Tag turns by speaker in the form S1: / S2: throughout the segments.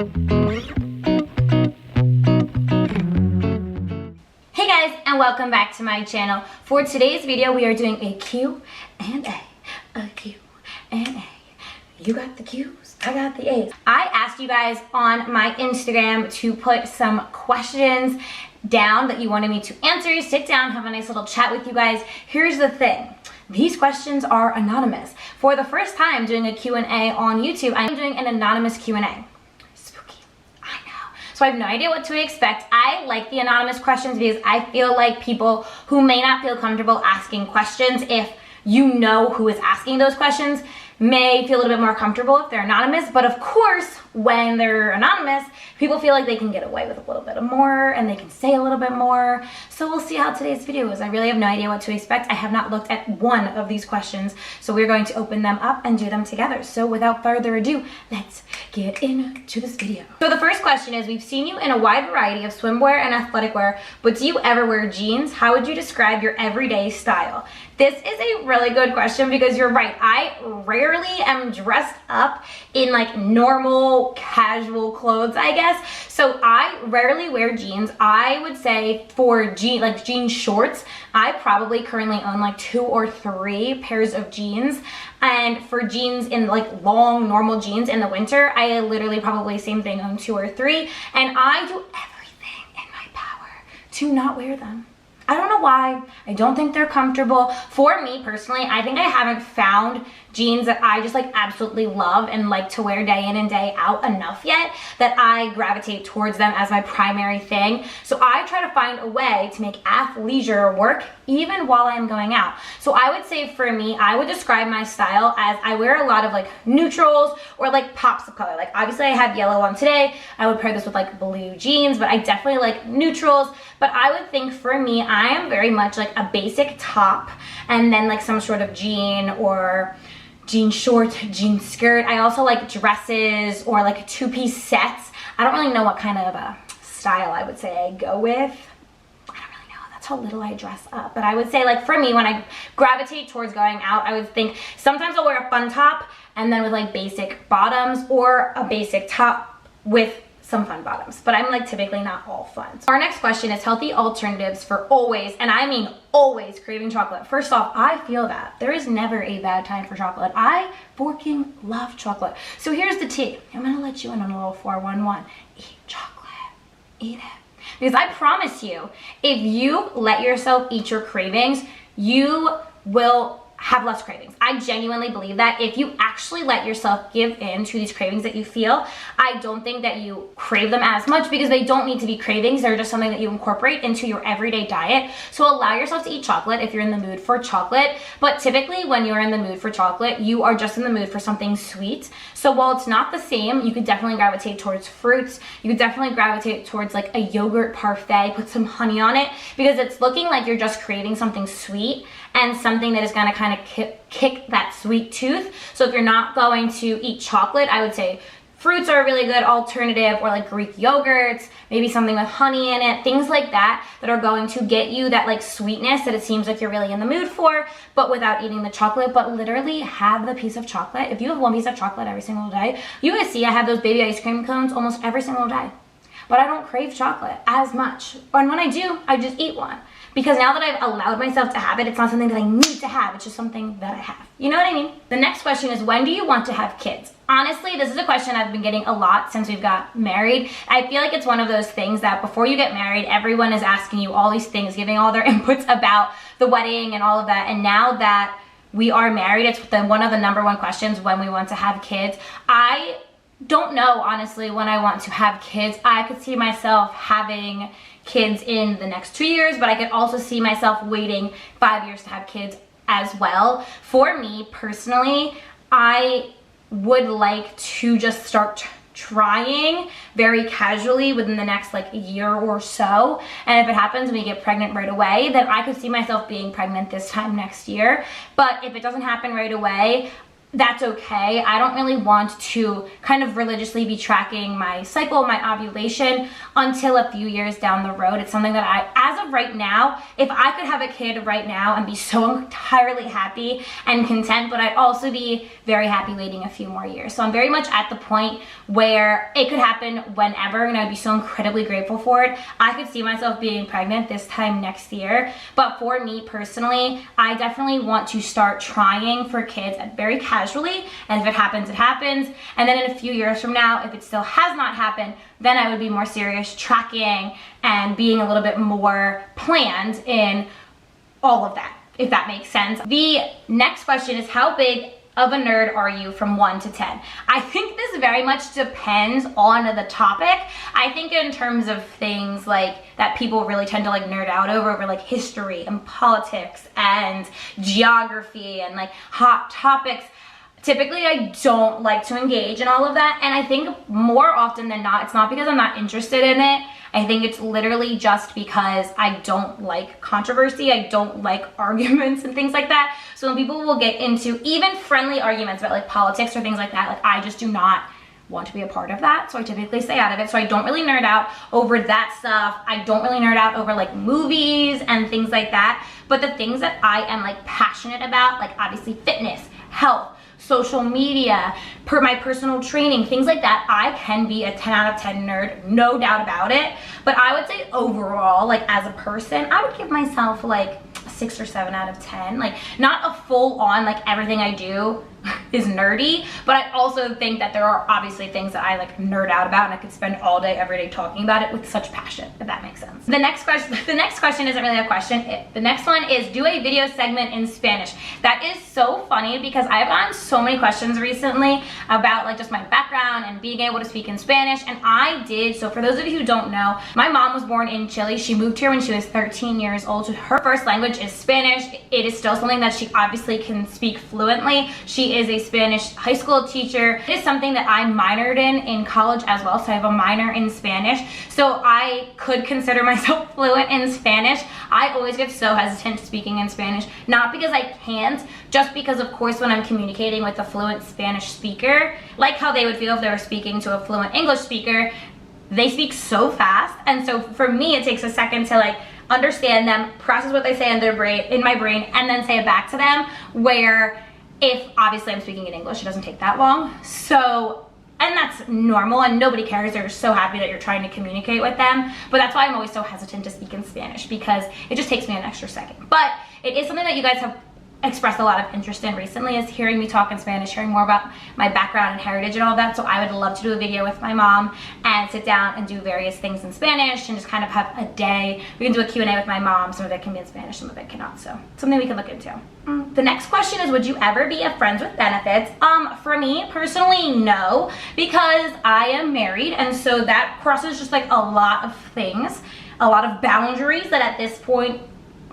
S1: Hey guys, and welcome back to my channel. For today's video, we are doing a Q&A. A Q&A. You got the Q's, I got the A's. I asked you guys on my Instagram to put some questions down that you wanted me to answer. Sit down, have a nice little chat with you guys. Here's the thing. These questions are anonymous. For the first time doing a Q&A on YouTube, I'm doing an anonymous Q&A. Spooky, I know. So I have no idea what to expect. I like the anonymous questions because I feel like people who may not feel comfortable asking questions, if you know who is asking those questions, may feel a little bit more comfortable if they're anonymous. But of course, when they're anonymous, people feel like they can get away with a little bit more and they can say a little bit more. So we'll see how today's video is. I really have no idea what to expect. I have not looked at one of these questions, so we're going to open them up and do them together. So without further ado, let's get into this video. So the first question is, we've seen you in a wide variety of swimwear and athletic wear, but do you ever wear jeans? How would you describe your everyday style? This is a really good question because you're right. I rarely am dressed up in like normal casual clothes, I guess. So I rarely wear jeans. I would say for jean shorts, I probably currently own like 2 or 3 pairs of jeans. And for jeans in like long normal jeans in the winter, I literally probably same thing, own 2 or 3. And I do everything in my power to not wear them. I don't know why. I don't think they're comfortable. For me personally, I think I haven't found jeans that I just like absolutely love and like to wear day in and day out enough yet that I gravitate towards them as my primary thing. So I try to find a way to make athleisure work even while I'm going out. So I would say for me, I would describe my style as I wear a lot of like neutrals or like pops of color. Like obviously I have yellow on today. I would pair this with like blue jeans, but I definitely like neutrals. But I would think for me, I am very much like a basic top and then like some sort of jean or jean short, jean skirt. I also like dresses or like 2-piece sets. I don't really know what kind of a style I would say I go with. I don't really know. That's how little I dress up. But I would say like for me, when I gravitate towards going out, I would think sometimes I'll wear a fun top and then with like basic bottoms, or a basic top with some fun bottoms, but I'm like typically not all fun. So our next question is healthy alternatives for always, and I mean always, craving chocolate. First off, I feel that there is never a bad time for chocolate. I freaking love chocolate. So here's the tea. I'm gonna let you in on a little 411. Eat chocolate, eat it. Because I promise you, if you let yourself eat your cravings, you will have less cravings. I genuinely believe that if you actually let yourself give in to these cravings that you feel, I don't think that you crave them as much because they don't need to be cravings. They're just something that you incorporate into your everyday diet. So allow yourself to eat chocolate if you're in the mood for chocolate. But typically when you're in the mood for chocolate, you are just in the mood for something sweet. So while it's not the same, you could definitely gravitate towards fruits. You could definitely gravitate towards like a yogurt parfait, put some honey on it, because it's looking like you're just craving something sweet and something that is gonna kind of kick that sweet tooth. So if you're not going to eat chocolate, I would say fruits are a really good alternative, or like Greek yogurts, maybe something with honey in it, things like that that are going to get you that like sweetness that it seems like you're really in the mood for, but without eating the chocolate. But literally have the piece of chocolate. If you have 1 piece of chocolate every single day, you guys see I have those baby ice cream cones almost every single day. But I don't crave chocolate as much. And when I do, I just eat one. Because now that I've allowed myself to have it, it's not something that I need to have, it's just something that I have. You know what I mean? The next question is, when do you want to have kids? Honestly, this is a question I've been getting a lot since we've got married. I feel like it's one of those things that before you get married, everyone is asking you all these things, giving all their inputs about the wedding and all of that. And now that we are married, it's one of the #1 questions, when we want to have kids. I don't know, honestly, when I want to have kids. I could see myself having kids in the next 2 years, but I could also see myself waiting 5 years to have kids as well. For me personally, I would like to just start trying very casually within the next like year or so, and if it happens and we get pregnant right away, then I could see myself being pregnant this time next year. But if it doesn't happen right away, that's okay. I don't really want to kind of religiously be tracking my cycle, my ovulation until a few years down the road. It's something that as of right now, if I could have a kid right now and be so entirely happy and content, but I'd also be very happy waiting a few more years. So I'm very much at the point where it could happen whenever, and I'd be so incredibly grateful for it. I could see myself being pregnant this time next year, but for me personally, I definitely want to start trying for kids at very casually, and if it happens, it happens. And then in a few years from now, if it still has not happened, then I would be more serious tracking and being a little bit more planned in all of that, if that makes sense. The next question is, how big of a nerd are you from 1 to 10? I think this very much depends on the topic. I think in terms of things like that people really tend to like nerd out over like history and politics and geography and like hot topics, typically I don't like to engage in all of that. And I think more often than not, it's not because I'm not interested in it. I think it's literally just because I don't like controversy. I don't like arguments and things like that. So when people will get into even friendly arguments about like politics or things like that, like I just do not want to be a part of that. So I typically stay out of it. So I don't really nerd out over that stuff. I don't really nerd out over like movies and things like that. But the things that I am like passionate about, like obviously fitness, health, social media, my personal training, things like that, I can be a 10 out of 10 nerd, no doubt about it. But I would say overall, like as a person, I would give myself like a 6 or 7 out of 10. Like not a full on, like everything I do is nerdy, but I also think that there are obviously things that I like nerd out about, and I could spend all day, every day talking about it with such passion, if that makes sense. The next question isn't really a question. The next one is, do a video segment in Spanish. That is so funny because I've gotten so many questions recently about like just my background and being able to speak in Spanish, and I did. So for those of you who don't know, my mom was born in Chile. She moved here when she was 13 years old. So her first language is Spanish. It is still something that she obviously can speak fluently. She is a Spanish high school teacher. It is something that I minored in college as well. So I have a minor in Spanish. So I could consider myself fluent in Spanish. I always get so hesitant speaking in Spanish, not because I can't, just because of course when I'm communicating with a fluent Spanish speaker, like how they would feel if they were speaking to a fluent English speaker, they speak so fast. And so for me, it takes a second to like understand them, process what they say in my brain, and then say it back to them, where if obviously I'm speaking in English, it doesn't take that long. So, and that's normal and nobody cares. They're so happy that you're trying to communicate with them. But that's why I'm always so hesitant to speak in Spanish, because it just takes me an extra second. But it is something that you guys have expressed a lot of interest in recently, is hearing me talk in Spanish, hearing more about my background and heritage and all that. So I would love to do a video with my mom and sit down and do various things in Spanish and just kind of have a day. We can do a Q&A with my mom. Some of it can be in Spanish, some of it cannot. So something we can look into. The next question is, would you ever be a friends with benefits? For me personally, no, because I am married, and so that crosses just like a lot of things, a lot of boundaries that at this point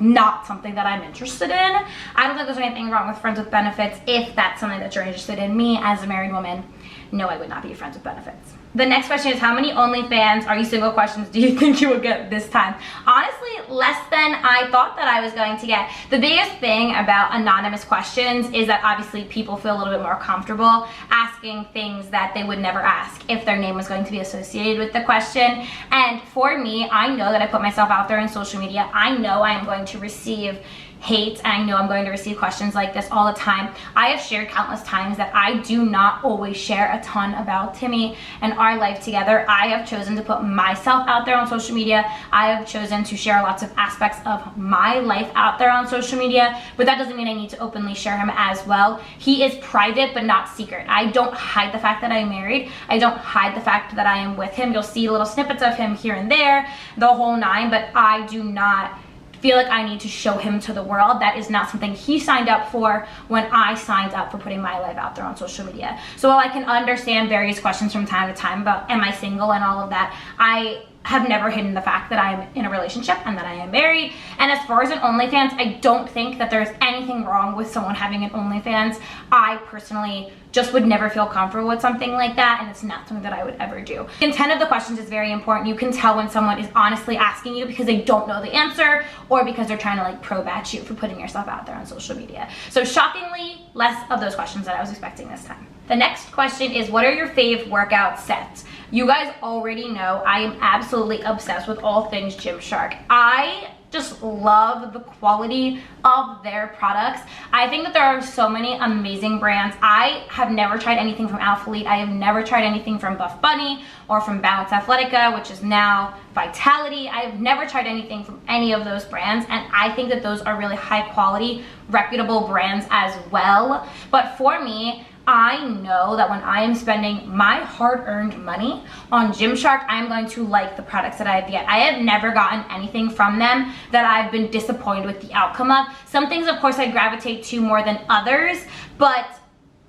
S1: not something that I'm interested in. I don't think there's anything wrong with friends with benefits if that's something that you're interested in. Me as a married woman, no, I would not be friends with benefits. The next question is, how many OnlyFans, are you single questions do you think you will get this time? Honestly, less than I thought that I was going to get. The biggest thing about anonymous questions is that obviously people feel a little bit more comfortable asking things that they would never ask if their name was going to be associated with the question. And for me, I know that I put myself out there in social media. I know I am going to receive hate, and I know I'm going to receive questions like this all the time. I have shared countless times that I do not always share a ton about Timmy and our life together. I have chosen to put myself out there on social media. I have chosen to share lots of aspects of my life out there on social media, but that doesn't mean I need to openly share him as well. He is private but not secret. I don't hide the fact that I'm married. I don't hide the fact that I am with him. You'll see little snippets of him here and there, the whole nine, but I do not feel like I need to show him to the world. That is not something he signed up for when I signed up for putting my life out there on social media. So while I can understand various questions from time to time about am I single and all of that, I have never hidden the fact that I am in a relationship and that I am married. And as far as an OnlyFans, I don't think that there's anything wrong with someone having an OnlyFans. I personally just would never feel comfortable with something like that, and it's not something that I would ever do. The intent of the questions is very important. You can tell when someone is honestly asking you because they don't know the answer, or because they're trying to like probe at you for putting yourself out there on social media. So shockingly, less of those questions that I was expecting this time. The next question is, what are your fave workout sets? You guys already know I am absolutely obsessed with all things Gymshark. I just love the quality of their products. I think that there are so many amazing brands. I have never tried anything from Affliate. I have never tried anything from Buff Bunny or from Balance Athletica, which is now Vitality. I have never tried anything from any of those brands, and I think that those are really high quality, reputable brands as well. But for me, I know that when I am spending my hard-earned money on Gymshark, I'm going to like the products that I get. I have never gotten anything from them that I've been disappointed with the outcome of. Some things, of course, I gravitate to more than others, but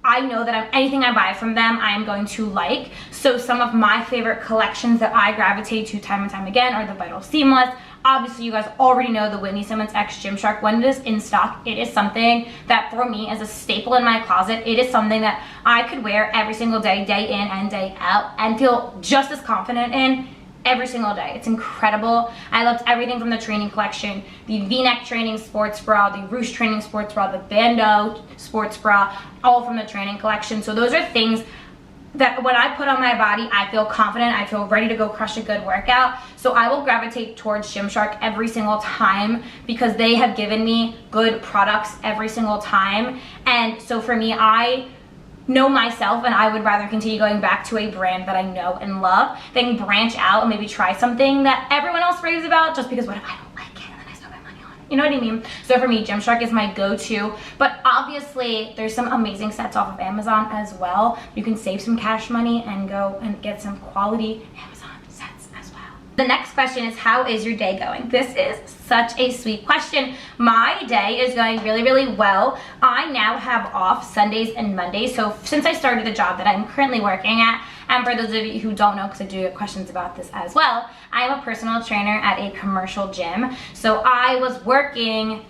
S1: I know that anything I buy from them, I am going to like. So some of my favorite collections that I gravitate to time and time again are the Vital Seamless. Obviously, you guys already know the Whitney Simmons X Gymshark. When it is in stock, it is something that for me is a staple in my closet. It is something that I could wear every single day, day in and day out, and feel just as confident in every single day. It's incredible. I loved everything from the training collection, the V-neck training sports bra, the ruche training sports bra, the bandeau sports bra, all from the training collection. So those are things that when I put on my body, I feel confident, I feel ready to go crush a good workout. So I will gravitate towards Gymshark every single time because they have given me good products every single time. And so for me, I know myself, and I would rather continue going back to a brand that I know and love than branch out and maybe try something that everyone else raves about just because what if I don't like it and then I spend my money on it? You know what I mean? So for me, Gymshark is my go-to, but obviously there's some amazing sets off of Amazon as well. You can save some cash money and go and get some quality Amazon sets as well. The next question is, how is your day going? This is such a sweet question. My day is going really, really well. I now have off Sundays and Mondays. So since I started the job that I'm currently working at, and for those of you who don't know, because I do get questions about this as well, I am a personal trainer at a commercial gym. So I was working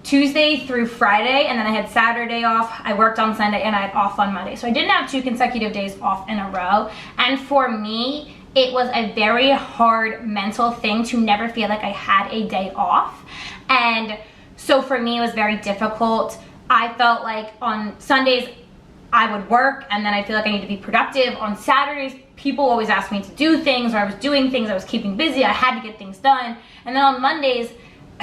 S1: Tuesday through Friday, and then I had Saturday off. I worked on Sunday, and I had off on Monday. So I didn't have 2 consecutive days off in a row. And for me, it was a very hard mental thing to never feel like I had a day off. And so for me, it was very difficult. I felt like on Sundays, I would work, and then I feel like I need to be productive. On Saturdays, people always asked me to do things, or I was doing things, I was keeping busy, I had to get things done. And then on Mondays,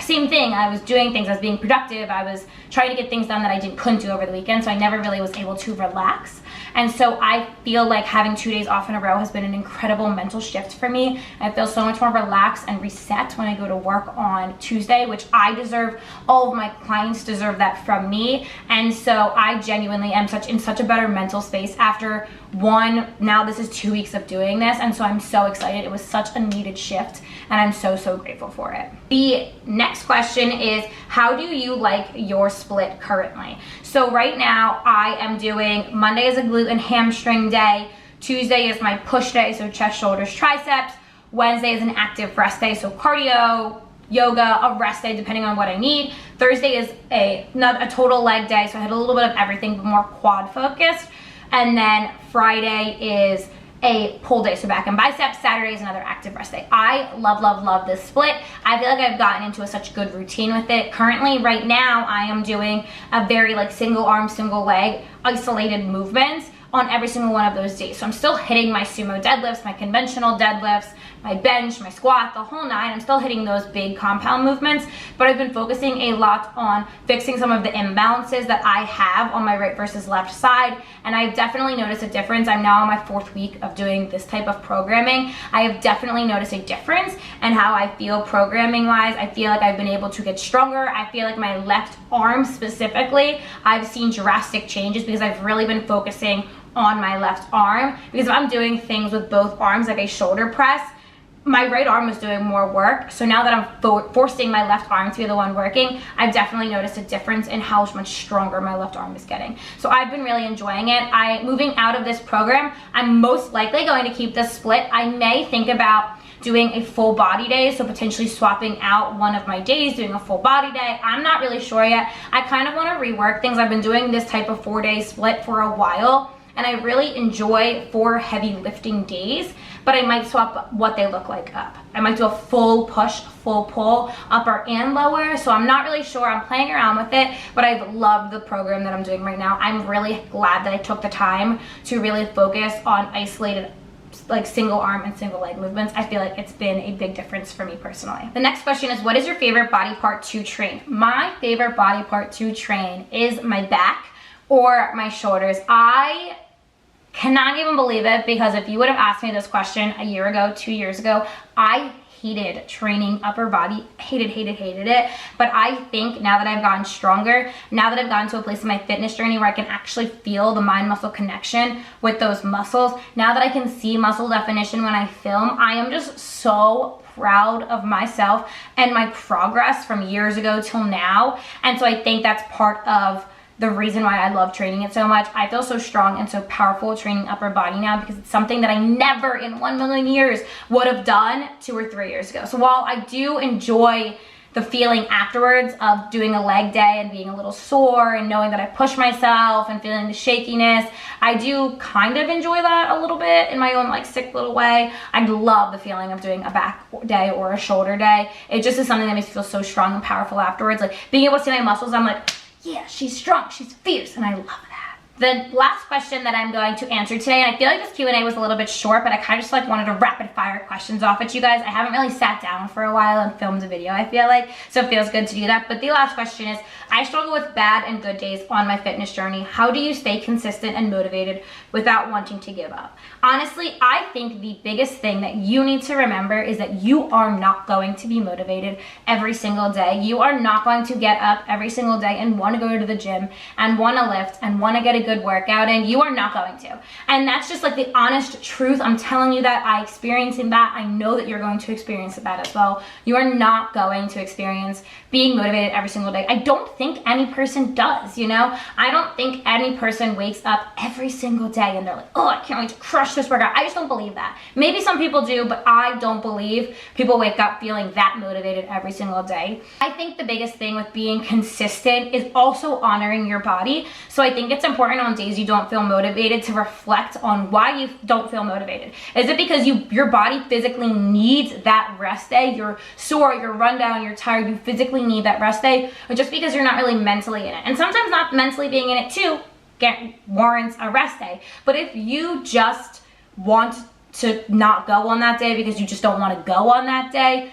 S1: same thing, I was doing things, I was being productive, I was trying to get things done that I couldn't do over the weekend, so I never really was able to relax. And so I feel like having 2 days off in a row has been an incredible mental shift for me. I feel so much more relaxed and reset when I go to work on Tuesday, which I deserve. All of my clients deserve that from me. And so I genuinely am in such a better mental space after now this is 2 weeks of doing this. And so I'm so excited. It was such a needed shift, and I'm so, so grateful for it. The next question is, how do you like your split currently? So right now I am doing Monday is a glute and hamstring day, Tuesday is my push day, so chest, shoulders, triceps, Wednesday is an active rest day, so cardio, yoga, a rest day depending on what I need. Thursday is a total leg day, so I had a little bit of everything but more quad focused. And then Friday is a pull day, so back and biceps. Saturday is another active rest day. I love, love, love this split. I feel like I've gotten into such good routine with it. Currently, right now, I am doing a very single arm, single leg, isolated movements on every single one of those days. So I'm still hitting my sumo deadlifts, my conventional deadlifts, my bench, my squat, the whole nine. I'm still hitting those big compound movements, but I've been focusing a lot on fixing some of the imbalances that I have on my right versus left side, and I've definitely noticed a difference. I'm now on my 4th week of doing this type of programming. I have definitely noticed a difference in how I feel programming wise. I feel like I've been able to get stronger. I feel like my left arm specifically, I've seen drastic changes because I've really been focusing on my left arm, because if I'm doing things with both arms, like a shoulder press, my right arm was doing more work. So now that I'm forcing my left arm to be the one working, I've definitely noticed a difference in how much stronger my left arm is getting. So I've been really enjoying it. Moving out of this program, I'm most likely going to keep this split. I may think about doing a full body day, so potentially swapping out one of my days, doing a full body day. I'm not really sure yet. I kind of want to rework things. I've been doing this type of 4-day split for a while, and I really enjoy 4 heavy lifting days, but I might swap what they look like up. I might do a full push, full pull, upper and lower, so I'm not really sure. I'm playing around with it, but I love the program that I'm doing right now. I'm really glad that I took the time to really focus on isolated like single arm and single leg movements. I feel like it's been a big difference for me personally. The next question is, what is your favorite body part to train? My favorite body part to train is my back or my shoulders. I cannot even believe it, because if you would have asked me this question a year ago, 2 years ago, I hated training upper body, hated it. But I think now that I've gotten stronger, now that I've gotten to a place in my fitness journey where I can actually feel the mind muscle connection with those muscles, now that I can see muscle definition when I film, I am just so proud of myself and my progress from years ago till now. And so I think that's part of the reason why I love training it so much. I feel so strong and so powerful training upper body now, because it's something that I never in 1 million years would have done 2 or 3 years ago. So while I do enjoy the feeling afterwards of doing a leg day and being a little sore and knowing that I pushed myself and feeling the shakiness, I do kind of enjoy that a little bit in my own like sick little way. I love the feeling of doing a back day or a shoulder day. It just is something that makes me feel so strong and powerful afterwards. Like being able to see my muscles, I'm like, yeah, she's strong, she's fierce, and I love that. The last question that I'm going to answer today, and I feel like this Q&A was a little bit short, but I kind of just like wanted to rapid fire questions off at you guys. I haven't really sat down for a while and filmed a video, I feel like, so it feels good to do that. But the last question is, I struggle with bad and good days on my fitness journey. How do you stay consistent and motivated without wanting to give up? Honestly, I think the biggest thing that you need to remember is that you are not going to be motivated every single day. You are not going to get up every single day and want to go to the gym and want to lift and want to get a good workout, and you are not going to. And that's just like the honest truth. I'm telling you that I experienced that. I know that you're going to experience that as well. You are not going to experience being motivated every single day. I don't think any person does, you know? I don't think any person wakes up every single day and they're like, oh, I can't wait to crush this workout. I just don't believe that. Maybe some people do, but I don't believe people wake up feeling that motivated every single day. I think the biggest thing with being consistent is also honoring your body. So I think it's important on days you don't feel motivated to reflect on why you don't feel motivated. Is it because your body physically needs that rest day? You're sore, you're run down, you're tired, you physically need that rest day, or just because you're not really mentally in it? And sometimes not mentally being in it too warrants a rest day. But if you just want to not go on that day because you just don't want to go on that day,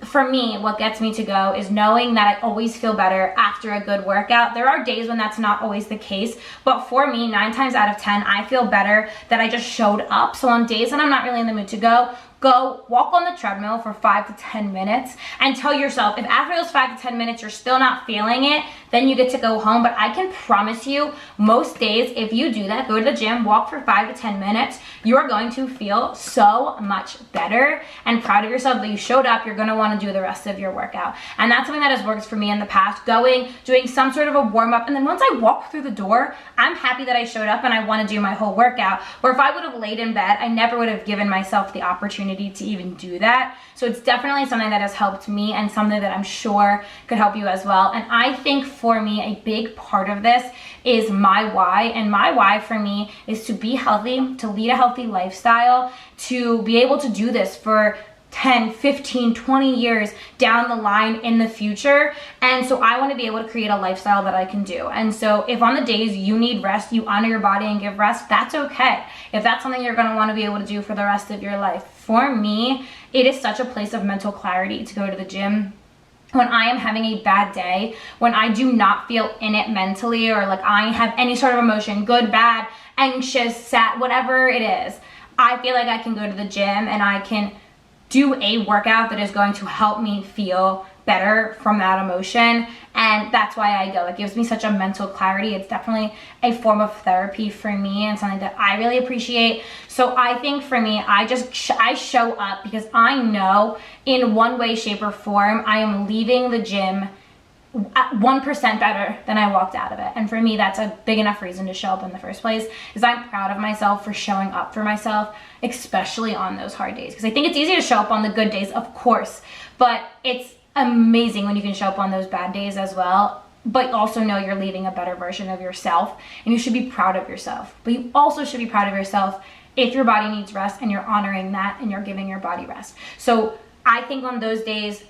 S1: for me, what gets me to go is knowing that I always feel better after a good workout. There are days when that's not always the case, but for me, 9 times out of 10, I feel better that I just showed up. So on days that I'm not really in the mood to go walk on the treadmill for 5 to 10 minutes and tell yourself, if after those 5 to 10 minutes you're still not feeling it, then you get to go home. But I can promise you, most days, if you do that, go to the gym, walk for 5 to 10 minutes, you're going to feel so much better and proud of yourself that you showed up. You're going to want to do the rest of your workout. And that's something that has worked for me in the past, doing some sort of a warm-up, and then once I walk through the door, I'm happy that I showed up and I want to do my whole workout. Where if I would have laid in bed, I never would have given myself the opportunity to even do that. So it's definitely something that has helped me and something that I'm sure could help you as well. And I think for me, a big part of this is my why. And my why for me is to be healthy, to lead a healthy lifestyle, to be able to do this for 10, 15, 20 years down the line in the future. And so I want to be able to create a lifestyle that I can do. And so if on the days you need rest, you honor your body and give rest, that's okay. If that's something you're going to want to be able to do for the rest of your life. For me, it is such a place of mental clarity to go to the gym. When I am having a bad day, when I do not feel in it mentally, or like I have any sort of emotion, good, bad, anxious, sad, whatever it is, I feel like I can go to the gym and I can do a workout that is going to help me feel better from that emotion. And that's why I go. It gives me such a mental clarity. It's definitely a form of therapy for me and something that I really appreciate. So I think for me, I show up because I know in one way, shape, or form, I am leaving the gym 1% better than I walked out of it. And for me, that's a big enough reason to show up in the first place, because I'm proud of myself for showing up for myself, especially on those hard days. Because I think it's easy to show up on the good days, of course, but it's amazing when you can show up on those bad days as well, but also know you're leaving a better version of yourself, and you should be proud of yourself. But you also should be proud of yourself if your body needs rest and you're honoring that and you're giving your body rest. So I think on those days,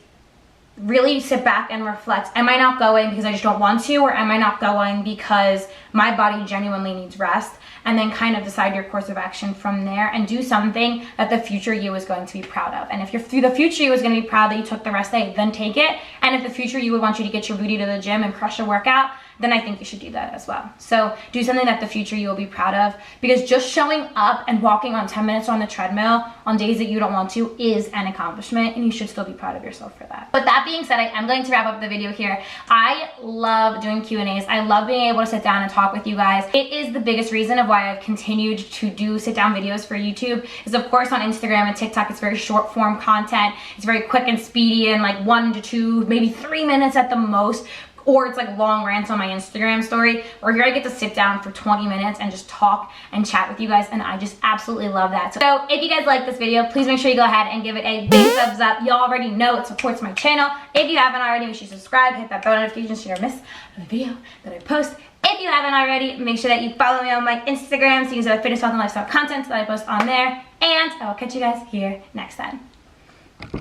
S1: really sit back and reflect. Am I not going because I just don't want to, or am I not going because my body genuinely needs rest? And then kind of decide your course of action from there and do something that the future you is going to be proud of. And if the future you is going to be proud that you took the rest day, then take it. And if the future you would want you to get your booty to the gym and crush a workout, then I think you should do that as well. So do something that the future you will be proud of, because just showing up and walking on 10 minutes on the treadmill on days that you don't want to is an accomplishment, and you should still be proud of yourself for that. But that being said, I am going to wrap up the video here. I love doing Q&As. I love being able to sit down and talk with you guys. It is the biggest reason of why I've continued to do sit down videos for YouTube, is of course on Instagram and TikTok, it's very short form content. It's very quick and speedy and like 1 to 2, maybe 3 minutes at the most. Or it's like long rants on my Instagram story, where here I get to sit down for 20 minutes and just talk and chat with you guys, and I just absolutely love that. So if you guys like this video, please make sure you go ahead and give it a big thumbs up. You already know it supports my channel. If you haven't already, make sure you subscribe, hit that bell notification so you don't miss a video that I post. If you haven't already, make sure that you follow me on my Instagram so you can see the fitness, health, and lifestyle content that I post on there. And I will catch you guys here next time.